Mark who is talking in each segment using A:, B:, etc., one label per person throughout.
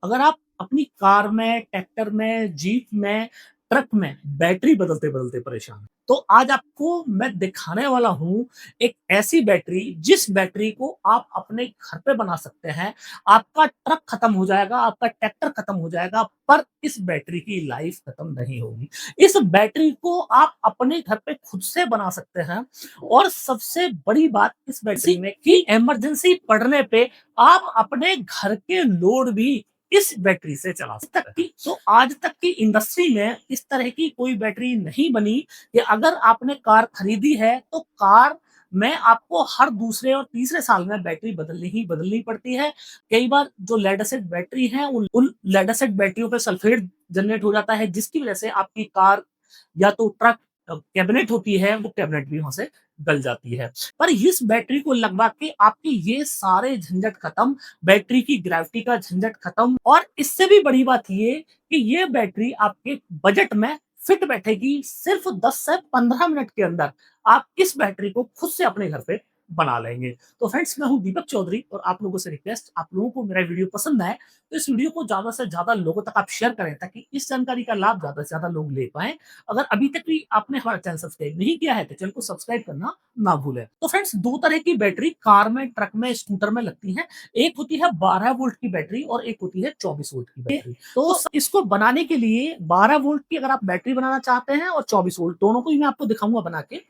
A: अगर आप अपनी कार में, ट्रैक्टर में, जीप में, ट्रक में बैटरी बदलते-बदलते परेशान हैं, तो आज आपको मैं दिखाने वाला हूँ एक ऐसी बैटरी जिस बैटरी को आप अपने घर पे बना सकते हैं। आपका ट्रक खत्म हो जाएगा, आपका ट्रैक्टर खत्म हो जाएगा, पर इस बैटरी की लाइफ खत्म नहीं होगी। इस बैटरी को आप अपने घर पे खुद से बना सकते हैं और सबसे बड़ी बात इस बैटरी में कि इमरजेंसी पड़ने पे आप अपने घर के लोड भी इस बैटरी से चला सकते हैं। तो आज तक की इंडस्ट्री में इस तरह की कोई बैटरी नहीं बनी कि अगर आपने कार खरीदी है तो कार में आपको हर दूसरे और तीसरे साल में बैटरी बदलनी पड़ती है। कई बार जो लेड एसिड बैटरी है उन लेड एसिड बैटरियों पे सल्फेट जनरेट हो जाता है जिसकी वजह से आपकी कार या तो ट्रक कैबिनेट होती है वो कैबिनेट भी वहां से गल जाती है। पर इस बैटरी को लगवा के आपके ये सारे झंझट खत्म, बैटरी की ग्रेविटी का झंझट खत्म और इससे भी बड़ी बात ये कि ये बैटरी आपके बजट में फिट बैठेगी। सिर्फ 10 से 15 मिनट के अंदर आप इस बैटरी को खुद से अपने घर पे बना लेंगे। तो फ्रेंड्स मैं हूँ दीपक चौधरी और आप लोगों से रिक्वेस्ट, आप लोगों को मेरा वीडियो पसंद आए तो इस वीडियो को ज्यादा से ज्यादा लोगों तक आप शेयर करें ताकि इस जानकारी का लाभ ज्यादा से ज्यादा लोग ले पाएं। अगर अभी तक भी आपने हमारा चैनल सब्सक्राइब नहीं किया है तो चैनल को सब्सक्राइब करना ना भूलें। तो फ्रेंड्स दो तरह की बैटरी कार में, ट्रक में, स्कूटर में लगती है। एक होती है 12 वोल्ट की बैटरी और एक होती है 24 वोल्ट की बैटरी। तो इसको बनाने के लिए 12 वोल्ट की अगर आप बैटरी बनाना चाहते हैं और 24 वोल्ट दोनों को ही मैं आपको दिखाऊंगा बना के।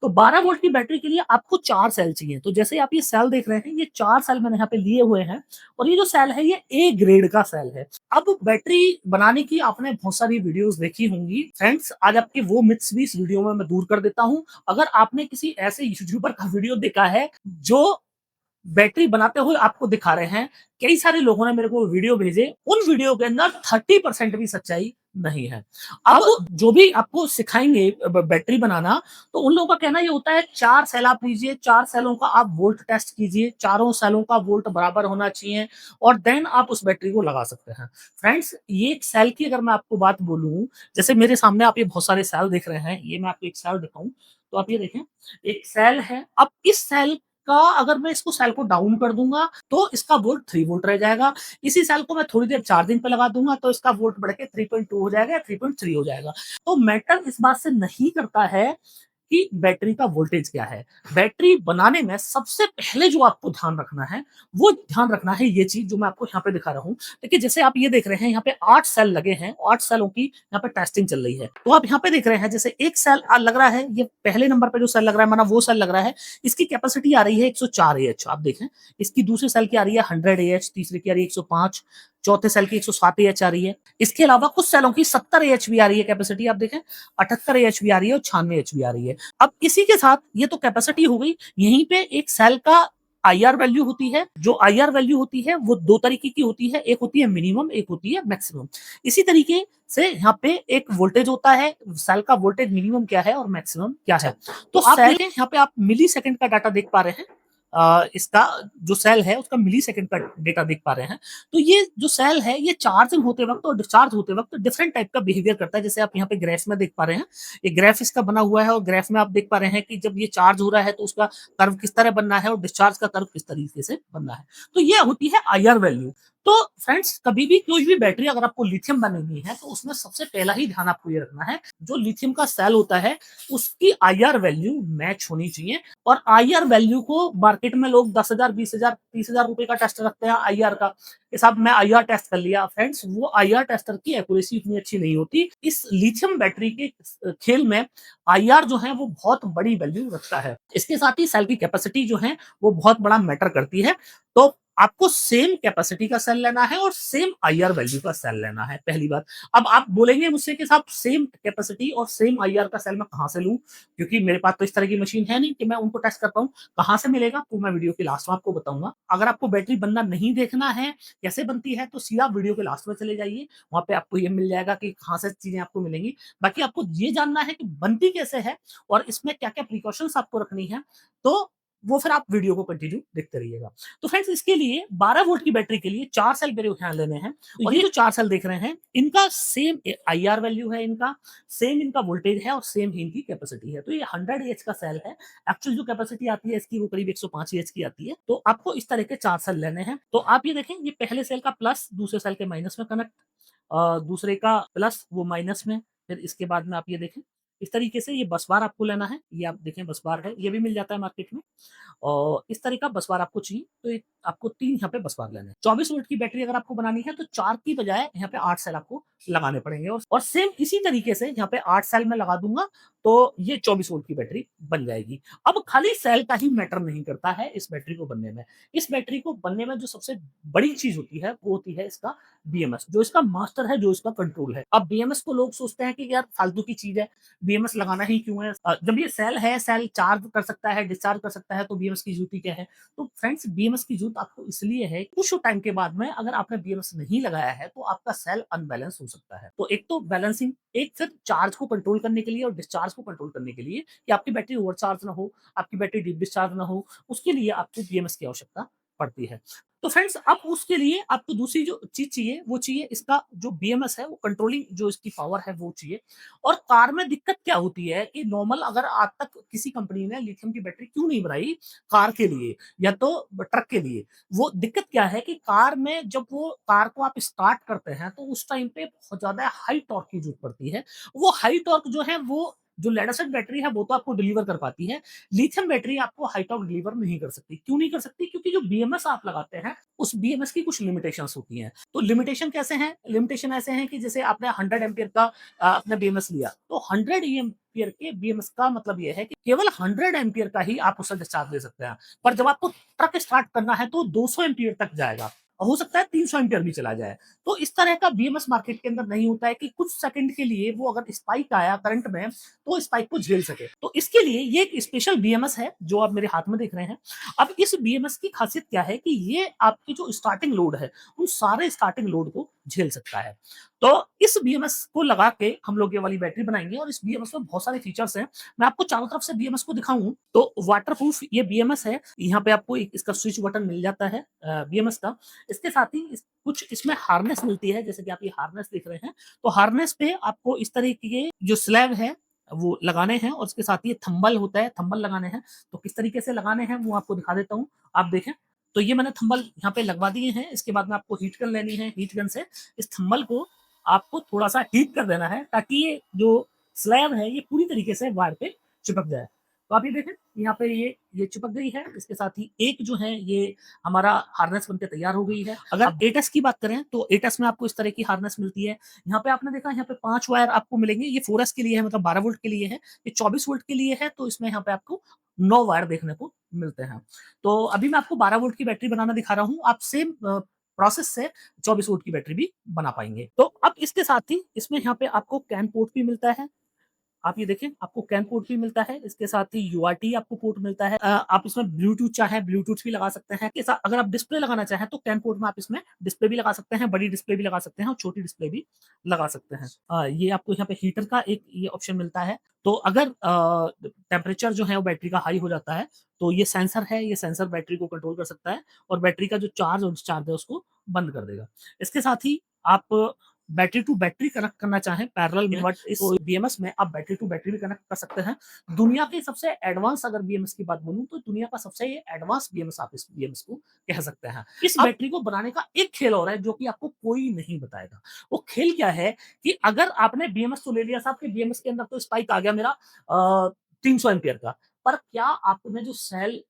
A: तो 12 वोल्ट की बैटरी के लिए आपको 4 सेल चाहिए। तो जैसे आप ये सेल देख रहे हैं, ये 4 सेल मैंने यहाँ पे लिए हुए हैं और ये जो सेल है ये ए ग्रेड का सेल है। अब बैटरी बनाने की आपने बहुत सारी वीडियोस देखी होंगी। फ्रेंड्स आज आपके वो मिथ्स भी इस वीडियो में मैं दूर कर देता हूँ। अगर आपने किसी ऐसे यूट्यूबर का वीडियो देखा है जो बैटरी बनाते हुए आपको दिखा रहे हैं, कई सारे लोगों ने मेरे को वीडियो भेजे, उन वीडियो के अंदर 30% भी सच्चाई नहीं है। अब जो भी आपको सिखाएंगे बैटरी बनाना, तो उन लोगों का कहना ये होता है 4 सेल आप लीजिए, 4 सेलों का आप वोल्ट टेस्ट कीजिए, चारों सेलों का वोल्ट बराबर होना चाहिए और देन आप उस बैटरी को लगा सकते हैं। फ्रेंड्स ये एक सेल की अगर मैं आपको बात बोलूं, जैसे मेरे सामने आप ये बहुत सारे सेल देख रहे हैं, ये मैं आपको एक सेल दिखाऊं तो आप ये देखें, एक सेल है। अब इस सेल का अगर मैं इसको सेल को डाउन कर दूंगा तो इसका वोल्ट 3 वोल्ट रह जाएगा। इसी सेल को मैं थोड़ी देर चार्जिंग पे लगा दूंगा तो इसका वोल्ट बढ़ के 3.2 हो जाएगा या 3.3 हो जाएगा। तो मैटर इस बात से नहीं करता है कि बैटरी का वोल्टेज क्या है। बैटरी बनाने में सबसे पहले जो आपको ध्यान रखना है, वो ध्यान रखना है ये चीज़ जो मैं आपको यहाँ पे दिखा रहा हूँ। देखिए जैसे आप ये देख रहे हैं यहाँ पे 8 सेल लगे हैं, 8 सेलों की यहाँ पे टेस्टिंग चल रही है। तो आप यहाँ पे देख रहे हैं जैसे एक सेल लग रहा है, ये पहले नंबर पे जो सेल लग रहा है माना वो सेल लग रहा है, इसकी कैपेसिटी आ रही है 104 AH आप देखें। इसकी दूसरी सेल की आ रही है 100 AH, तीसरे की आ रही है 105, चौथे सेल की 107 AH आ रही है। इसके अलावा कुछ सेलों की 70 AH भी आ रही है कैपेसिटी आप देखें, 78 AH भी आ रही है और 96 AH भी आ रही है। अब इसी के साथ ये तो कैपेसिटी हो गई, यहीं पे एक सेल का आईआर वैल्यू होती है। जो आईआर वैल्यू होती है वो दो तरीके की होती है, एक होती है मिनिमम, एक होती है मैक्सिमम। इसी तरीके से यहाँ पे एक वोल्टेज होता है, सेल का वोल्टेज मिनिमम क्या है और मैक्सिमम क्या है। तो आप देखें यहाँ पे आप मिली सेकंड का डाटा देख पा रहे हैं। इसका जो सेल है उसका मिली सेकंड का डेटा देख पा रहे हैं। तो ये जो सेल है ये चार्जिंग होते वक्त और डिस्चार्ज होते वक्त डिफरेंट टाइप का बिहेवियर करता है। जैसे आप यहाँ पे ग्राफ में देख पा रहे हैं, ये ग्राफ इसका बना हुआ है और ग्राफ में आप देख पा रहे हैं कि जब ये चार्ज हो रहा है तो उसका कर्व किस तरह बनना है और डिस्चार्ज का कर्व किस तरीके से बनना है। तो ये होती है आईआर वैल्यू। तो फ्रेंड्स कभी भी कोई भी बैटरी अगर आपको लिथियम बनानी है तो उसमें सबसे पहला ही ध्यान आपको ये रखना है, जो लिथियम का सेल होता है उसकी आईआर वैल्यू मैच होनी चाहिए। और आईआर वैल्यू को मार्केट में लोग 10,000, 20,000, 30,000 रुपए का टेस्ट रखते हैं आईआर का। इस साहब मैं आईआर टेस्ट कर लिया, फ्रेंड्स वो आईआर टेस्टर की एक्यूरेसी इतनी अच्छी नहीं होती। इस लिथियम बैटरी के खेल में आईआर जो है वो बहुत बड़ी वैल्यू रखता है। इसके साथ ही सेल की कैपेसिटी जो है वो बहुत बड़ा मैटर करती है। तो आपको सेम कैपेसिटी का सेल लेना है और सेम आईआर वैल्यू का सेल लेना है, पहली बात। अब आप बोलेंगे मुझसे कि साहब सेम कैपेसिटी और सेम आईआर का सेल मैं कहां से लूं, क्योंकि मेरे पास तो इस तरह की मशीन है नहीं कि मैं उनको टेस्ट कर पाऊं। कहां से मिलेगा तो मैं वीडियो के लास्ट में आपको बताऊंगा। अगर आपको बैटरी बनना नहीं देखना है कैसे बनती है तो सीधा वीडियो के लास्ट में चले जाइए, वहां पे आपको ये मिल जाएगा कि कहां से चीजें आपको मिलेंगी। बाकी आपको ये जानना है कि बनती कैसे है और इसमें क्या क्या प्रिकॉशंस आपको रखनी है, तो वो फिर आप वीडियो को कंटिन्यू देखते रहिएगा। तो फ्रेंड्स इसके लिए 12 वोल्ट की बैटरी के लिए 4 सेल मेरे यहाँ लेने हैं और ये जो 4 सेल देख रहे हैं, इनका सेम आईआर वैल्यू है इनका, सेम इनका वोल्टेज है और सेम ही इनकी कैपेसिटी है। तो ये 100 एएच का सेल है। एक्चुअल जो कैपेसिटी आती है इसकी वो करीब 105 एएच की आती है। तो आपको इस तरह के 4 सेल लेने हैं। तो आप ये देखें, ये पहले सेल का प्लस दूसरे सेल के माइनस में कनेक्ट, दूसरे का प्लस वो माइनस में, फिर इसके बाद में आप ये देखें, इस तरीके से ये बस बार आपको लेना है। ये आप देखें बस बार है, ये भी मिल जाता है मार्केट में। और इस तरह का बस बार आपको चाहिए, तो एक आपको 3 यहाँ पे बस बार लेने हैं। 24 वोल्ट की बैटरी अगर आपको बनानी है तो 4 की बजाय यहाँ पे 8 सेल आपको लगाने पड़ेंगे और सेम इसी तरीके से यहाँ पे 8 सेल मैं लगा दूँगा, तो ये 24 वोल्ट की बैटरी बन जाएगी। अब खाली सेल का ही मैटर नहीं करता है इस बैटरी को बनने में। इस बैटरी को बनने में जो सबसे बड़ी चीज़ होती है, वो होती है इसका बीएमएस, जो इसका मास्टर है, जो इसका कंट्रोल है। अब बीएमएस को लोग सोचते हैं कि यार फालतू की चीज़ है, बीएमएस लगाना ही क्यों है? जब ये सेल है, सेल चार्ज कर सकता है, डिस्चार्ज कर सकता है, तो बीएमएस की ज़रूरत ही क्या है? तो फ्रेंड्स बीएमएस की ज़रूरत आपको इसलिए है, कुछ टाइम के बाद में अगर आपने बीएमएस नहीं लगाया है, तो आपका सेल अनबैलेंस हो सकता है। तो एक तो बैलेंसिंग, एक फिर चार्ज को कंट्रोल करने के लिए और डिस्चार्ज को कंट्रोल करने के लिए कि आपकी बैटरी ओवरचार्ज ना हो, आपकी बैटरी डीप डिस्चार्ज ना हो, उसके लिए आपको बीएमएस की आवश्यकता पड़ती है। तो फ्रेंड्स अब उसके लिए आपको दूसरी जो चीज़ चाहिए, वो चाहिए इसका जो बीएमएस है, वो कंट्रोलिंग जो इसकी पावर है वो चाहिए। और कार में दिक्कत क्या होती है कि नॉर्मल अगर आज तक किसी कंपनी ने लिथियम की बैटरी क्यों नहीं बनाई कार के लिए या तो ट्रक के लिए, वो दिक्कत क्या है कि कार में जब वो कार को आप स्टार्ट करते हैं तो उस टाइम पे बहुत ज़्यादा हाई टॉर्क की ज़रूरत पड़ती है। वो हाई टॉर्क जो है वो जो लेड एसिड बैटरी है वो तो आपको डिलीवर कर पाती है। लिथियम बैटरी आपको हाई टॉर्क डिलीवर नहीं कर सकती। क्यों नहीं कर सकती? क्योंकि जो बीएमएस आप लगाते हैं, उस बीएमएस की कुछ लिमिटेशंस होती हैं। तो लिमिटेशन कैसे हैं? लिमिटेशन ऐसे हैं कि जैसे आपने 100 एम्पीयर का आपने बीएमएस लिया, तो 100 एम्पीयर के बीएमएस का मतलब ये है कि केवल 100 एम्पीयर का ही आप उससे डिस्चार्ज ले सकते हैं। पर जब आपको ट्रक स्टार्ट करना है तो 200 एम्पीयर तक जाएगा। हो सकता है 300 एम्पीयर भी चला जाए। तो इस तरह का बीएमएस मार्केट के अंदर नहीं होता है कि कुछ सेकंड के लिए वो अगर स्पाइक आया करंट में, तो स्पाइक को झेल सके। तो इसके लिए ये एक स्पेशल बीएमएस है जो आप मेरे हाथ में देख रहे हैं। अब इस बीएमएस की खासियत क्या है कि ये आपकी जो स्टार्टिंग लोड है, उन सारे स्टार्टिंग लोड को झेल सकता है। तो इस बीएमएस को लगा के हम लोग ये वाली बैटरी बनाएँगे और इस बीएमएस में बहुत सारे फीचर्स हैं। मैं आपको चारों तरफ से बीएमएस को दिखाऊँ तो वाटरप्रूफ ये बीएमएस है। यहाँ पे आपको एक इसका स्विच बटन मिल जाता है बीएमएस का। इसके साथ ही कुछ इसमें हार्नेस मिलती है, जैसे कि आप ये हार्नेस देख रहे हैं। तो हार्नेस पे आपको इस तरह के जो स्लैब है वो लगाने हैं और उसके साथ ही थंबल होता है, थंबल लगाने हैं। तो किस तरीके से लगाने हैं वो आपको दिखा देता हूँ, आप देखें। तो ये मैंने थंबल यहाँ पे लगवा दिए हैं। इसके बाद में आपको हीट गन लेनी है। हीट गन से इस थंबल को आपको थोड़ा-सा हीट कर देना है ताकि ये जो स्लैब है ये पूरी तरीके से वायर पे चिपक जाए। तो आप ये देखें, यहाँ पे ये चिपक गई है। इसके साथ ही एक जो है ये हमारा हार्नेस बनके तैयार हो गई है। अगर अब एटस की बात करें तो एटस में आपको इस तरह की हार्नेस मिलती है। यहाँ पे आपने देखा, यहाँ पे 5 वायर आपको मिलेंगे। ये 4S के लिए है, मतलब 12 वोल्ट के लिए है। ये 24 वोल्ट के लिए है, तो इसमें यहाँ पे आपको 9 वायर देखने को मिलते हैं। तो अभी मैं आपको 12 वोल्ट की बैटरी बनाना दिखा रहा हूँ। आप सेम प्रोसेस से 24 वोल्ट की बैटरी भी बना पाएँगे। तो अब इसके साथ ही इसमें यहाँ पे आपको कैन पोर्ट भी मिलता है। आप ये देखें, आपको कैन पोर्ट भी मिलता है। इसके साथ ही यूआरटी आपको पोर्ट मिलता है। आप इसमें ब्लूटूथ चाहें ब्लूटूथ भी लगा सकते हैं। के साथ अगर आप डिस्प्ले लगाना चाहें तो कैन पोर्ट में आप इसमें डिस्प्ले भी लगा सकते हैं, बड़ी डिस्प्ले भी लगा सकते हैं और छोटी डिस्प्ले भी लगा सकते हैं। ये आपको यहाँ पे हीटर का एक ये ऑप्शन मिलता है। तो अगर टेम्परेचर जो है वो बैटरी का हाई हो जाता है, तो ये सेंसर है, ये सेंसर बैटरी को कंट्रोल कर सकता है और बैटरी का जो चार्ज और डिस्चार्ज है उसको बंद कर देगा। इसके साथ ही आप बैटरी टू बैटरी कनेक्ट करना चाहें पैरेलल में, बट इस बीएमएस में आप बैटरी टू बैटरी भी कनेक्ट कर सकते हैं। दुनिया के सबसे एडवांस अगर बीएमएस की बात बोलूँ तो दुनिया का सबसे ये एडवांस बीएमएस आप इस बीएमएस को कह सकते हैं। इस बैटरी को बनाने का एक खेल और है जो कि आपको कोई नहीं बताएगा। वो खेल क्या है कि अगर आपने बीएमएस तो ले लिया साहब कि बीएमएस के अंदर तो स्पाइक आ गया मेरा 300 एम्पीयर का, पर क्या आपने जो सेल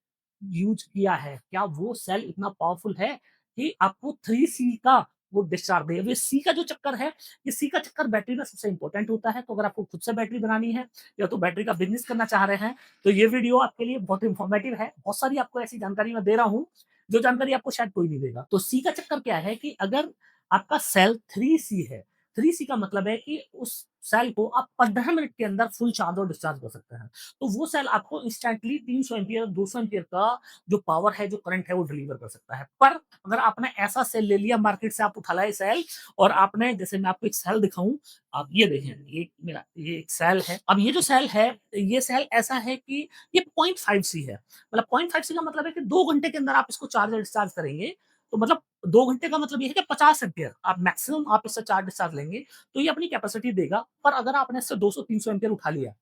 A: यूज़ किया है, क्या वो सेल इतना पावरफुल है कि आपको 3C का वो डिस्चार्ज दे? ये सी का जो चक्कर है, ये सी का चक्कर बैटरी में सबसे इम्पोर्टेंट होता है। तो अगर आपको खुद से बैटरी बनानी है या तो बैटरी का बिज़नेस करना चाह रहे हैं, तो ये वीडियो आपके लिए बहुत इन्फॉर्मेटिव है। बहुत सारी आपको ऐसी जानकारी मैं दे रहा हूँ, जो जानकारी आपको शायद कोई नहीं देगा। तो सी का चक्कर क्या है कि अगर आपका सेल 3C है, 3C का मतलब है कि उस सेल को आप 15 मिनट के अंदर फुल चार्ज और डिस्चार्ज कर सकते हैं। तो वो सेल आपको इंस्टेंटली 300 एम्पीयर 200 एम्पीयर का जो पावर है, जो करंट है वो डिलीवर कर सकता है। पर अगर आपने ऐसा सेल ले लिया मार्केट से, आप उठा लाए सेल और आपने, जैसे मैं आपको एक सेल दिखाऊँ, आप ये देखें, ये एक सेल है। अब ये जो सेल है, ये सेल ऐसा है कि ये 0.5 सी है। मतलब 0.5 सी का मतलब है कि 2 घंटे के अंदर आप इसको चार्ज और डिस्चार्ज करेंगे, तो मतलब 2 घंटे का मतलब ये है कि 50 एम्पीयर आप मैक्सिमम आप इससे चार्ज डिस्चार्ज लेंगे, तो ये अपनी कैपेसिटी देगा। पर अगर आपने इससे 200-300 एम्पीयर उठा लिया,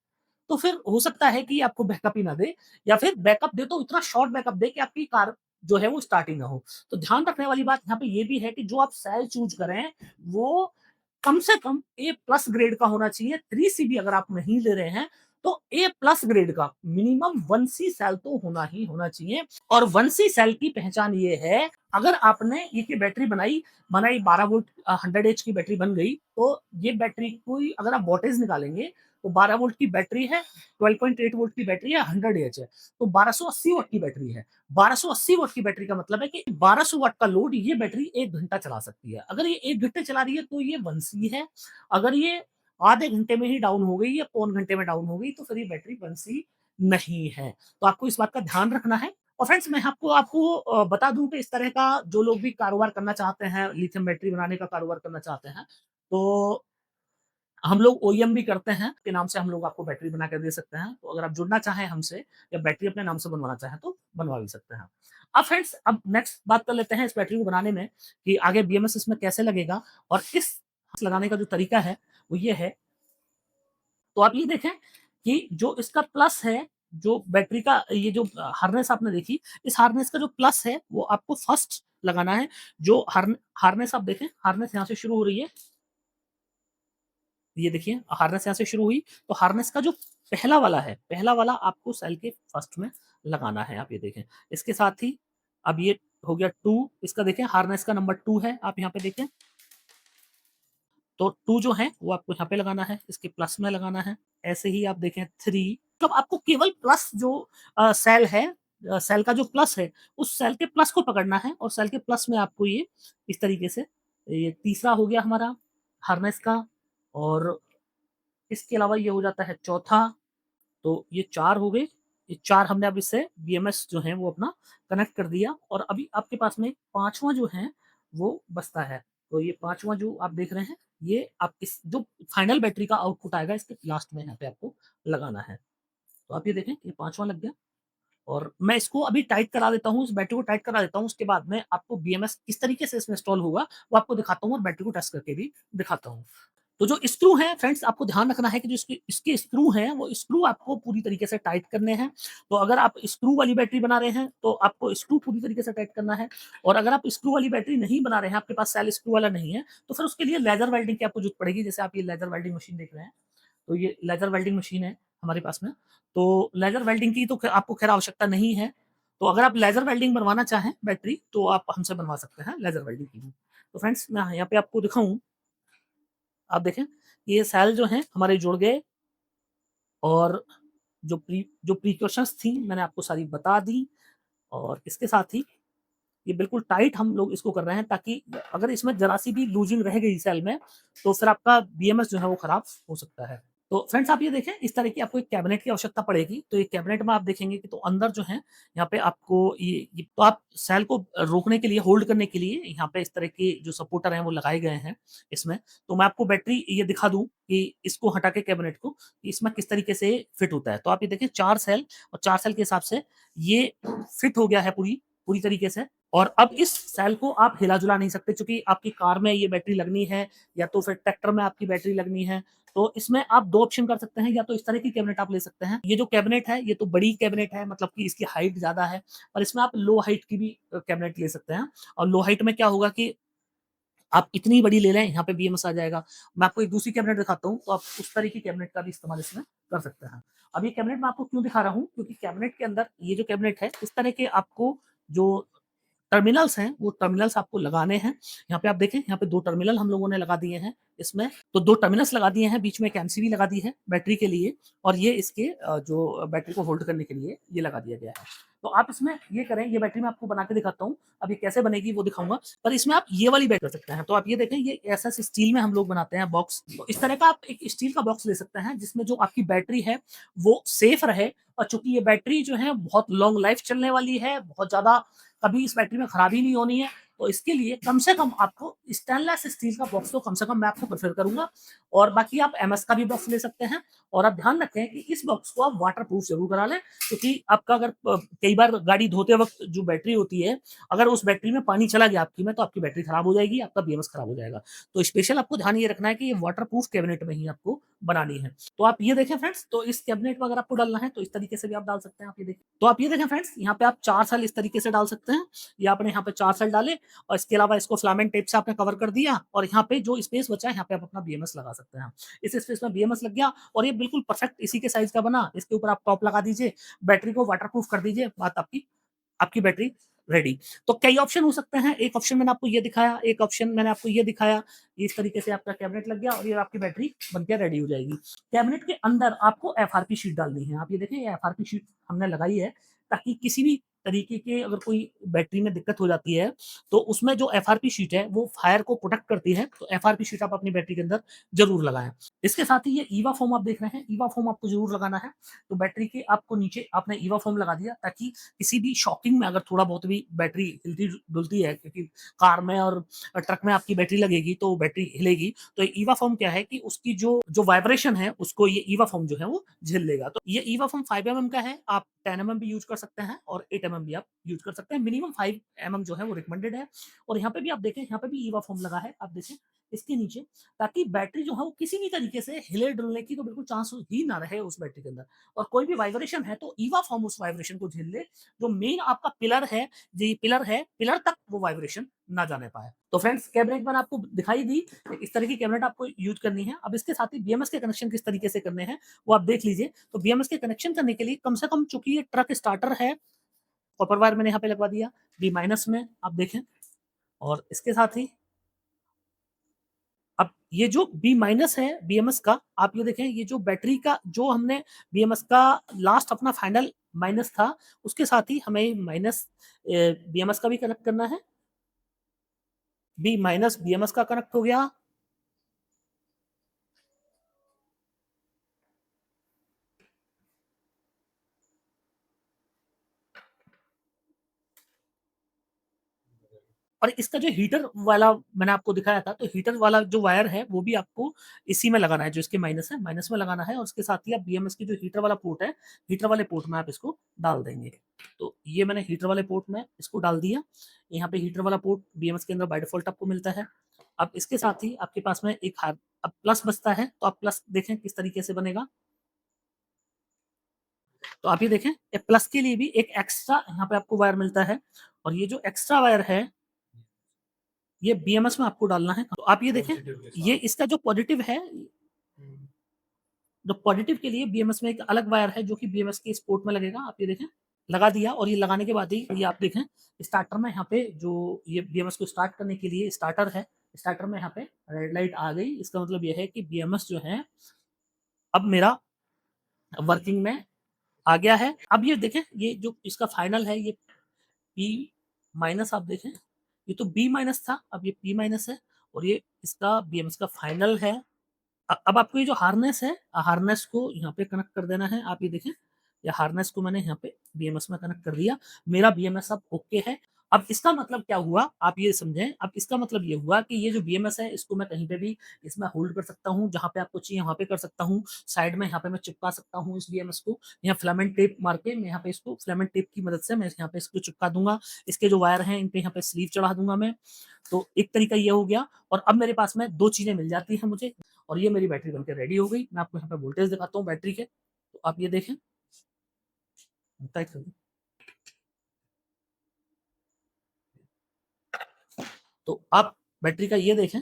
A: तो फिर हो सकता है कि आपको बैकअप ही ना दे, या फिर बैकअप दे तो इतना शॉर्ट बैकअप दे कि आपकी कार जो है वो स्टार्ट ही ना हो। तो ध्यान रखने वाली बात यहाँ पे ये भी है कि जो आप सेल चूज़ करें, वो कम से कम ए प्लस ग्रेड का होना चाहिए। 3 सी भी अगर आप नहीं ले रहे हैं, तो ए प्लस ग्रेड का मिनिमम 1 सी सेल तो होना ही होना चाहिए। और 1 सी सेल की पहचान ये है, अगर आपने ये की बैटरी बनाई 12 वोल्ट 100 एच की बैटरी बन गई, तो ये बैटरी कोई अगर आप वोल्टेज निकालेंगे, तो 12 वोल्ट की बैटरी है, 12.8 वोल्ट की बैटरी है, 100 एच है, तो 1280 वॉट की बैटरी है। 1280 वॉट की बैटरी का मतलब है कि 1200 वॉट का लोड ये बैटरी 1 घंटा चला सकती है। अगर ये 1 घंटे चला रही है तो ये 1 सी है। अगर ये आधे घंटे में ही डाउन हो गई या पौन घंटे में डाउन हो गई, तो फिर ये बैटरी 1 सी नहीं है। तो आपको इस बात का ध्यान रखना है। और फ्रेंड्स, मैं आपको आपको बता दूं कि इस तरह का जो लोग भी कारोबार करना चाहते हैं, लिथियम बैटरी बनाने का कारोबार करना चाहते हैं, तो हम लोग ओईएम भी करते हैं, के नाम से हम लोग आपको बैटरी बना के दे सकते हैं। तो अगर आप जुड़ना चाहें हमसे या बैटरी अपने नाम से बनवाना चाहें, तो बनवा भी सकते हैं। अब फ्रेंड्स, अब नेक्स्ट बात कर लेते हैं इस बैटरी को बनाने में कि आगे बीएमएस इसमें कैसे लगेगा और इस लगाने का जो तरीका है वो ये है। तो आप ये देखें कि जो इसका प्लस है, जो बैटरी का ये जो हार्नेस आपने देखी, इस हार्नेस का जो प्लस है वो आपको फर्स्ट लगाना है। जो हार्नेस आप देखें, हार्नेस यहाँ से शुरू हो रही है, ये देखिए हार्नेस यहाँ से शुरू हुई, तो हार्नेस का जो पहला वाला है, पहला वाला आपको सेल के फर्स्ट में लगाना है, आप ये देखें। इसके साथ ही अब ये हो गया 2, इसका देखें हार्नेस का नंबर 2 है, आप यहाँ पे देखें। तो 2 जो है वो आपको यहाँ पे लगाना है, इसके प्लस में लगाना है। ऐसे ही आप देखें 3, मतलब आपको केवल प्लस जो सेल है, सेल का जो प्लस है, उस सेल के प्लस को पकड़ना है और सेल के प्लस में आपको ये इस तरीके से, ये तीसरा हो गया हमारा हार्नेस का, और इसके अलावा ये हो जाता है चौथा, तो ये 4 हो गए। ये 4 हमने अब इससे बीएमएस जो है वो अपना कनेक्ट कर दिया, और अभी आपके पास में 5वां जो है वो बचता है। तो ये 5वां जो आप देख रहे हैं, ये आप इस जो फाइनल बैटरी का आउटपुट आएगा, इसके लास्ट में यहाँ पे आपको लगाना है। तो आप ये देखें, ये 5वां लग गया, और मैं इसको अभी टाइट करा देता हूँ, इस बैटरी को टाइट करा देता हूँ, उसके बाद में आपको बीएमएस किस तरीके से इसमें इंस्टॉल होगा, वो आपको दिखाता हूँ और बैटरी को टेस्ट करके भी दिखाता हूँ। तो जो स्क्रू हैं फ्रेंड्स, आपको ध्यान रखना है कि जो इसके स्क्रू हैं, वो स्क्रू आपको पूरी तरीके से टाइट करने हैं। तो अगर आप स्क्रू वाली बैटरी बना रहे हैं, तो आपको स्क्रू पूरी तरीके से टाइट करना है, और अगर आप स्क्रू वाली बैटरी नहीं बना रहे हैं, आपके पास सेल स्क्रू वाला नहीं है, तो फिर उसके लिए लेज़र वेल्डिंग की आपको ज़रूरत पड़ेगी। जैसे आप ये लेज़र वेल्डिंग मशीन देख रहे हैं, तो ये लेज़र वेल्डिंग मशीन है हमारे पास में। तो लेज़र वेल्डिंग की तो आपको खैर आवश्यकता नहीं है। तो अगर आप लेज़र वेल्डिंग बनवाना चाहें बैटरी, तो आप हमसे बनवा सकते हैं लेज़र वेल्डिंग की भी। तो फ्रेंड्स, मैं यहाँ पे आपको दिखाऊँ, आप देखें, ये सेल जो हैं हमारे जुड़ गए, और जो प्रिकॉशंस थी मैंने आपको सारी बता दी, और इसके साथ ही ये बिल्कुल टाइट हम लोग इसको कर रहे हैं, ताकि अगर इसमें ज़रा-सी भी लूज़िंग रह गई सेल में, तो फिर आपका बीएमएस जो है वो खराब हो सकता है। तो फ्रेंड्स, आप ये देखें, इस तरह की आपको एक कैबिनेट की आवश्यकता पड़ेगी। तो ये कैबिनेट में आप देखेंगे कि तो अंदर जो है, यहाँ पे आपको ये तो आप सेल को रोकने के लिए, होल्ड करने के लिए यहाँ पे इस तरह के जो सपोर्टर हैं वो लगाए गए हैं इसमें। तो मैं आपको बैटरी ये दिखा दूँ कि इसको हटा के कैबिनेट को, कि इसमें किस तरीके से फिट होता है। तो आप ये देखें 4 सेल, और 4 सेल के हिसाब से ये फिट हो गया है पूरी पूरी तरीके से। और अब इस सेल को आप हिला-जुला नहीं सकते, चूँकि आपकी कार में ये बैटरी लगनी है, या तो फिर ट्रैक्टर में आपकी बैटरी लगनी है। तो इसमें आप 2 ऑप्शन कर सकते हैं, या तो इस तरह की कैबिनेट आप ले सकते हैं। ये जो कैबिनेट है, ये तो बड़ी कैबिनेट है, मतलब कि इसकी हाइट ज़्यादा है, और इसमें आप लो हाइट की भी कैबिनेट ले सकते हैं। और लो हाइट में क्या होगा कि आप इतनी बड़ी ले लें, यहाँ पे बीएमएस आ जाएगा। मैं आपको एक दूसरी कैबिनेट दिखाता हूँ, तो आप उस तरह की कैबिनेट का भी इस्तेमाल इसमें कर सकते हैं। अब ये कैबिनेट मैं आपको क्यों दिखा रहा हूँ? क्योंकि कैबिनेट के अंदर ये जो कैबिनेट है, इस तरह के आपको जो टर्मिनल्स हैं, वो टर्मिनल्स आपको लगाने हैं। यहाँ पे आप देखें, यहाँ पे 2 टर्मिनल हम लोगों ने लगा दिए हैं इसमें। तो 2 टर्मिनल्स लगा दिए हैं, बीच में एक एमसीबी लगा दी है बैटरी के लिए, और ये इसके जो बैटरी को होल्ड करने के लिए ये लगा दिया गया है। तो आप इसमें ये करें, ये बैटरी मैं आपको बना के दिखाता हूँ, अब ये कैसे बनेगी वो दिखाऊँगा, पर इसमें आप ये वाली बैटरी कर सकते हैं। तो आप ये देखें, ये ऐसा स्टील में हम लोग बनाते हैं बॉक्स, तो इस तरह का आप एक स्टील का बॉक्स ले सकते हैं, जिसमें जो आपकी बैटरी है वो सेफ रहे, और चूँकि ये बैटरी जो है बहुत लॉन्ग लाइफ चलने वाली है, बहुत ज़्यादा कभी इस बैटरी में खराबी नहीं होनी है, तो इसके लिए कम से कम आपको स्टेनलेस स्टील का बॉक्स तो कम से कम मैं आपको प्रेफ़र करूँगा, और बाकी आप एमएस का भी बॉक्स ले सकते हैं। और आप ध्यान रखें कि इस बॉक्स को आप वाटरप्रूफ ज़रूर करा लें, क्योंकि आपका अगर कई बार गाड़ी धोते वक़्त जो बैटरी होती है, अगर उस बैटरी में पानी चला गया आपकी में, तो आपकी बैटरी खराब हो जाएगी, आपका बीएमएस खराब हो जाएगा। तो स्पेशल आपको ध्यान ये रखना है कि ये वाटरप्रूफ कैबिनेट में ही आपको बनानी है। तो आप ये देखें फ्रेंड्स, तो इस कैबिनेट में अगर आपको डालना है, तो इस तरीके से भी आप डाल सकते हैं, आप ये देखें। तो आप ये देखें फ्रेंड्स, यहाँ पे आप 4 सेल इस तरीके से डाल सकते हैं। ये आपने यहाँ पे 4 सेल डाले, और इसके अलावा इसको फिलामेंट टेप से आपने कवर कर दिया, और यहाँ पे जो स्पेस बचा है, यहाँ पे आप अपना बीएमएस लगा सकते हैं। इस स्पेस में बीएमएस लग गया, और ये बिल्कुल परफेक्ट इसी के साइज़ का बना। इसके ऊपर आप टॉप लगा दीजिए, बैटरी को वाटरप्रूफ कर दीजिए, बात आपकी आपकी बैटरी रेडी। तो कई ऑप्शन हो सकते हैं, एक ऑप्शन मैंने आपको ये दिखाया, एक ऑप्शन मैंने आपको ये दिखाया। इस तरीके से आपका कैबिनेट लग गया, और ये आपकी बैटरी बन के रेडी हो जाएगी। कैबिनेट के अंदर आपको एफआरपी शीट डालनी है। आप ये देखें, ये एफआरपी शीट हमने लगाई है, ताकि किसी भी तरीके के अगर कोई बैटरी में दिक्कत हो जाती है, तो उसमें जो एफआरपी शीट है वो फायर को प्रोटेक्ट करती है। तो एफआरपी शीट आप अपनी बैटरी के अंदर ज़रूर लगाएँ। इसके साथ ही ये ईवा फोम आप देख रहे हैं, ईवा फोम आपको ज़रूर लगाना है। तो बैटरी के आपको नीचे आपने ईवा फोम लगा दिया, ताकि किसी भी शॉकिंग में अगर थोड़ा बहुत भी बैटरी हिलती-डुलती है, क्योंकि कार में और ट्रक में आपकी बैटरी लगेगी तो बैटरी हिलेगी। तो ईवा फोम क्या है कि उसकी जो जो वाइब्रेशन है उसको ये ईवा फोम जो है वो झेल लेगा। तो ये ईवा फोम 5 एमएम का है, आप 10 एमएम भी यूज़ कर सकते हैं, और 8 एमएम भी आप यूज़ कर सकते हैं। मिनिमम 5 एमएम जो है वो रिकमेंडेड है। और यहाँ पे भी आप देखें, यहाँ पे भी ईवा फोम लगा है, आप देखें इसके नीचे, ताकि बैटरी जो है वो किसी भी तरीके से हिले-डुलने की तो बिल्कुल चांस ही ना रहे उस बैटरी के अंदर। और कोई भी वाइब्रेशन है तो ईवा फोम उस वाइब्रेशन को झेल ले, जो मेन आपका पिलर है, ये पिलर है, पिलर तक वो वाइब्रेशन ना जाने पाए। तो फ्रेंड्स, कैबिनेट मैंने आपको दिखाई दी, इस तरह की कैबिनेट आपको यूज़ करनी है। अब इसके साथ ही बीएमएस के कनेक्शन किस तरीके से करने हैं, वो आप देख लीजिए। तो बीएमएस के कनेक्शन करने के लिए कम से कम, चूँकि ये ट्रक स्टार्टर है, कॉपर वायर मैंने यहाँ पे लगवा दिया, बी माइनस में आप देखें, और इसके साथ ही अब ये जो बी माइनस है बीएमएस का, आप ये देखें, ये जो बैटरी का जो हमने बीएमएस का लास्ट अपना फाइनल माइनस था, उसके साथ ही हमें माइनस बीएमएस का भी कनेक्ट करना है। बी माइनस बीएमएस का कनेक्ट हो गया। और इसका जो हीटर वाला मैंने आपको दिखाया था, तो हीटर वाला जो वायर है, वो भी आपको इसी में लगाना है, जो इसके माइनस है, माइनस में लगाना है, और उसके साथ ही आप बीएमएस की जो हीटर वाला पोर्ट है, हीटर वाले पोर्ट में आप इसको डाल देंगे। तो ये मैंने हीटर वाले पोर्ट में इसको डाल दिया। यहाँ पे हीटर वाला पोर्ट बीएमएस के अंदर बाय डिफ़ॉल्ट आपको मिलता है। अब इसके साथ ही आपके पास में एक अब प्लस बचता है, तो आप प्लस देखें किस तरीके से बनेगा। तो आप ये देखें, ये प्लस के लिए भी एक एक्स्ट्रा यहाँ पे आपको वायर मिलता है, और ये जो एक्स्ट्रा वायर है, ये बीएमएस में आपको डालना है। तो आप ये देखें, ये इसका जो पॉज़िटिव है, जो पॉज़िटिव के लिए बीएमएस में एक अलग वायर है, जो कि बीएमएस के इस पोर्ट में लगेगा। आप ये देखें, लगा दिया, और ये लगाने के बाद ही ये आप देखें, स्टार्टर में यहाँ पे जो ये बीएमएस को स्टार्ट करने के लिए स्टार्टर है, स्टार्टर में यहाँ पे रेड लाइट आ गई। इसका मतलब ये है कि बीएमएस जो है, अब मेरा वर्किंग में आ गया है। अब ये देखें, ये जो इसका फाइनल है, ये पी माइनस आप देखें, ये तो बी माइनस था, अब ये पी माइनस है, और ये इसका बीएमएस का फाइनल है। अब आपको ये जो हार्नेस है, हार्नेस को यहाँ पे कनेक्ट कर देना है। आप ये देखें, ये हार्नेस को मैंने यहाँ पे बीएमएस में कनेक्ट कर दिया। मेरा बीएमएस अब ओके है। अब इसका मतलब क्या हुआ, आप ये समझें, अब इसका मतलब ये हुआ कि ये जो बीएमएस है, इसको मैं कहीं पे भी इसमें होल्ड कर सकता हूँ, जहाँ पे आपको चाहिए वहाँ पे कर सकता हूँ। साइड में यहाँ पे मैं चिपका सकता हूँ इस बीएमएस को। यहाँ फिलामेंट टेप मार के मैं यहाँ पे इसको फिलामेंट टेप की मदद से मैं यहाँ पे इसको चिपका दूँगा। इसके जो वायर हैं, इन पे यहाँ पे स्लीव चढ़ा दूँगा मैं। तो एक तरीका ये हो गया, और अब मेरे पास में 2 चीज़ें मिल जाती हैं मुझे, और ये मेरी बैटरी बनके रेडी हो गई। मैं आपको यहाँ पे वोल्टेज दिखाता हूँ बैटरी के, तो आप ये देखें, टाइट कर दूँ। तो आप बैटरी का ये देखें,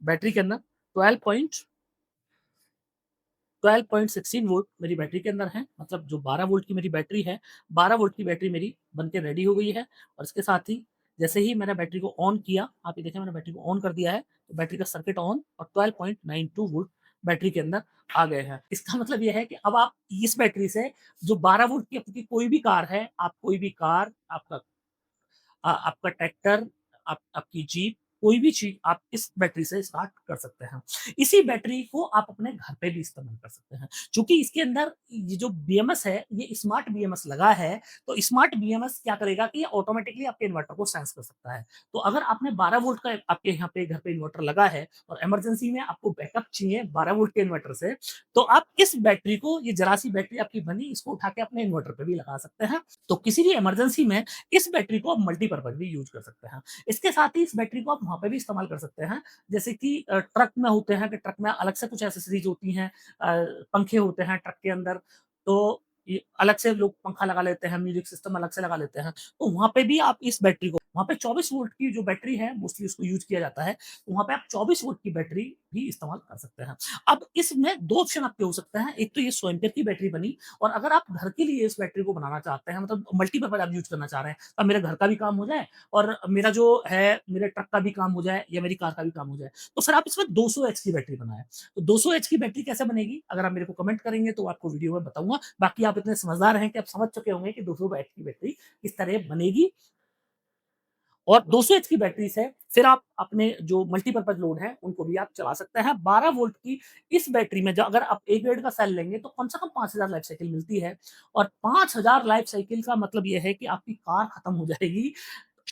A: बैटरी के अंदर 12 पॉइंट 12.16 वोल्ट मेरी बैटरी के अंदर है, मतलब जो 12 वोल्ट की मेरी बैटरी है, 12 वोल्ट की बैटरी मेरी बनके रेडी हो गई है। और इसके साथ ही जैसे ही मैंने बैटरी को ऑन किया, आप ये देखें, मैंने बैटरी को ऑन कर दिया है, तो बैटरी का सर्किट ऑन, और 12.92 वोल्ट बैटरी के अंदर आ गए हैं। इसका मतलब ये है कि अब आप इस बैटरी से जो 12 वोल्ट की आपकी कोई भी कार है, आप कोई भी कार, आपका ट्रैक्टर, आपकी जीप, कोई भी चीज़ आप इस बैटरी से स्टार्ट कर सकते हैं। इसी बैटरी को आप अपने घर पे भी इस्तेमाल कर सकते हैं। चूँकि इसके अंदर ये जो बीएमएस है, ये स्मार्ट बीएमएस लगा है, तो स्मार्ट बीएमएस क्या करेगा कि ये ऑटोमैटिकली आपके इन्वर्टर को सेंस कर सकता है। तो अगर आपने 12 वोल्ट का आपके यहाँ पे घर पे इन्वर्टर लगा है और इमरजेंसी में आपको बैकअप चाहिए 12 वोल्ट के इन्वर्टर से, तो आप इस बैटरी को, ये ज़रा-सी बैटरी आपकी बनी, इसको उठा के अपने इन्वर्टर पे भी लगा सकते हैं। तो किसी भी इमरजेंसी में इस बैटरी को आप मल्टीपर्पज़ भी यूज़ कर सकते हैं। इसके साथ ही इस बैटरी को आप वहाँ पे भी इस्तेमाल कर सकते हैं, जैसे कि ट्रक में होते हैं कि ट्रक में अलग से कुछ एक्सेसरीज़ होती हैं, पंखे होते हैं ट्रक के अंदर, तो ये अलग से लोग पंखा लगा लेते हैं, म्यूज़िक सिस्टम अलग से लगा लेते हैं। तो वहाँ पे भी आप इस बैटरी को, वहाँ पे 24 वोल्ट की जो बैटरी है, मोस्टली उसको यूज़ किया जाता है, तो वहाँ पे आप 24 वोल्ट की बैटरी भी इस्तेमाल कर सकते हैं। अब इसमें 2 ऑप्शन आपके हो सकते हैं, एक तो ये 100 एम्पीयर की बैटरी बनी, और अगर आप घर के लिए इस बैटरी को बनाना चाहते हैं, मतलब मल्टीपर्पज़ आप यूज़ करना चाह रहे हैं, अब मेरे घर का भी काम हो जाए और मेरा जो है मेरे ट्रक का भी काम हो जाए या मेरी कार का भी काम हो जाए, तो फिर आप इसमें 200 एच की बैटरी बनाएँ। तो 200 एच की बैटरी कैसे बनेगी? अगर आप मेरे को कमेंट करेंगे तो आपको वीडियो में बताऊँगा। बाकी आप इतने समझदार हैं कि आप समझ चुके होंगे कि 200 एच की बैटरी किस तरह बनेगी, और 200 एच की बैटरी से फिर आप अपने जो मल्टीपर्पज़ लोड हैं, उनको भी आप चला सकते हैं। 12 वोल्ट की इस बैटरी में जो अगर आप ए ग्रेड का सेल लेंगे तो कम से कम 5000 लाइफ साइकिल मिलती है, और 5000 लाइफ साइकिल का मतलब ये है कि आपकी कार खत्म हो जाएगी,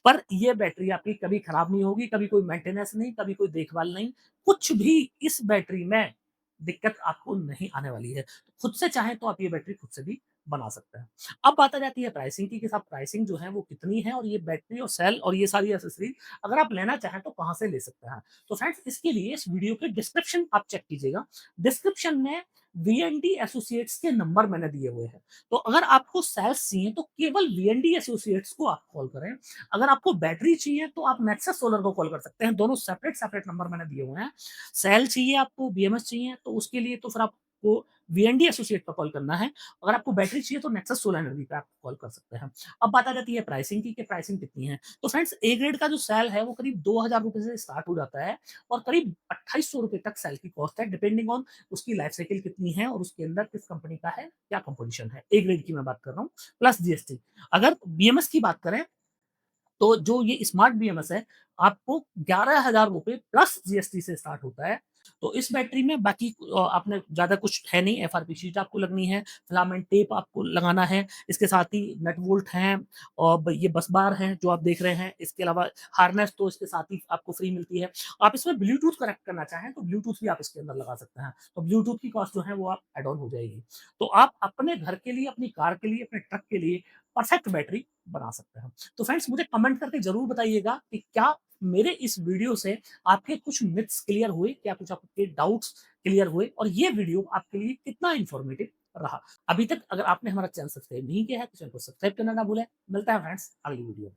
A: पर ये बैटरी आपकी कभी खराब नहीं होगी, कभी कोई मेंटेनेंस नहीं, कभी कोई देखभाल नहीं, कुछ भी इस बैटरी में दिक्कत आपको नहीं आने वाली है। खुद से चाहें तो आप ये बैटरी खुद से भी बना सकते हैं। अब बात आ जाती है प्राइसिंग की, कि साहब प्राइसिंग जो है वो कितनी है, और ये बैटरी और सेल और ये सारी एक्सेसरीज अगर आप लेना चाहें तो कहाँ से ले सकते हैं। तो फ्रेंड्स, इसके लिए इस वीडियो के डिस्क्रिप्शन आप चेक कीजिएगा। डिस्क्रिप्शन में वीएनडी एसोसिएट्स के नंबर मैंने दिए हुए हैं। तो अगर आपको सेल्स चाहिए तो केवल वीएनडी एसोसिएट्स को आप कॉल करें। अगर आपको बैटरी चाहिए तो आप नेक्सस सोलर को कॉल कर सकते हैं। दोनों सेपरेट-सेपरेट नंबर मैंने दिए हुए हैं। सेल चाहिए आपको, बीएमएस चाहिए, तो उसके लिए तो फिर आपको वीएनडी एसोसिएट पे कॉल करना है। अगर आपको बैटरी चाहिए तो नेक्सस सोलर एनर्जी पे आप कॉल कर सकते हैं। अब बात आ जाती है प्राइसिंग की, कि प्राइसिंग कितनी है। तो फ्रेंड्स, ए ग्रेड का जो सेल है वो करीब ₹2000 से स्टार्ट हो जाता है, और करीब ₹2800 तक सेल की कॉस्ट है, डिपेंडिंग ऑन उसकी लाइफ साइकिल कितनी है और उसके अंदर किस कंपनी का है, क्या कंपोजिशन है। ए ग्रेड की मैं बात कर रहा हूँ, प्लस जीएसटी। अगर बीएमएस की बात करें तो जो ये स्मार्ट बीएमएस है, आपको ₹11,000 प्लस जीएसटी से स्टार्ट होता है। तो इस बैटरी में बाकी आपने ज़्यादा कुछ है नहीं, एफआरपी शीट आपको लगनी है, फिलामेंट टेप आपको लगाना है, इसके साथ ही नट बोल्ट हैं, और ये बस बार हैं जो आप देख रहे हैं, इसके अलावा हार्नेस तो इसके साथ ही आपको फ्री मिलती है। आप इसमें ब्लूटूथ कनेक्ट करना चाहें तो ब्लूटूथ भी आप इसके अंदर लगा सकते हैं, तो ब्लूटूथ की कॉस्ट जो है वो आप ऐड ऑन हो जाएगी। तो आप अपने घर के लिए, अपनी कार के लिए, अपने ट्रक के लिए परफेक्ट बैटरी बना सकते हैं। तो फ्रेंड्स, मुझे कमेंट करके ज़रूर बताइएगा कि क्या मेरे इस वीडियो से आपके कुछ मिथ्स क्लियर हुए? क्या कुछ आपके डाउट्स क्लियर हुए? और ये वीडियो आपके लिए कितना इन्फॉर्मेटिव रहा? अभी तक अगर आपने हमारा चैनल सब्सक्राइब नहीं किया है, तो चैनल को सब्सक्राइब करना ना भूलें। मिलता है फ्रेंड्स अगली वीडियो में।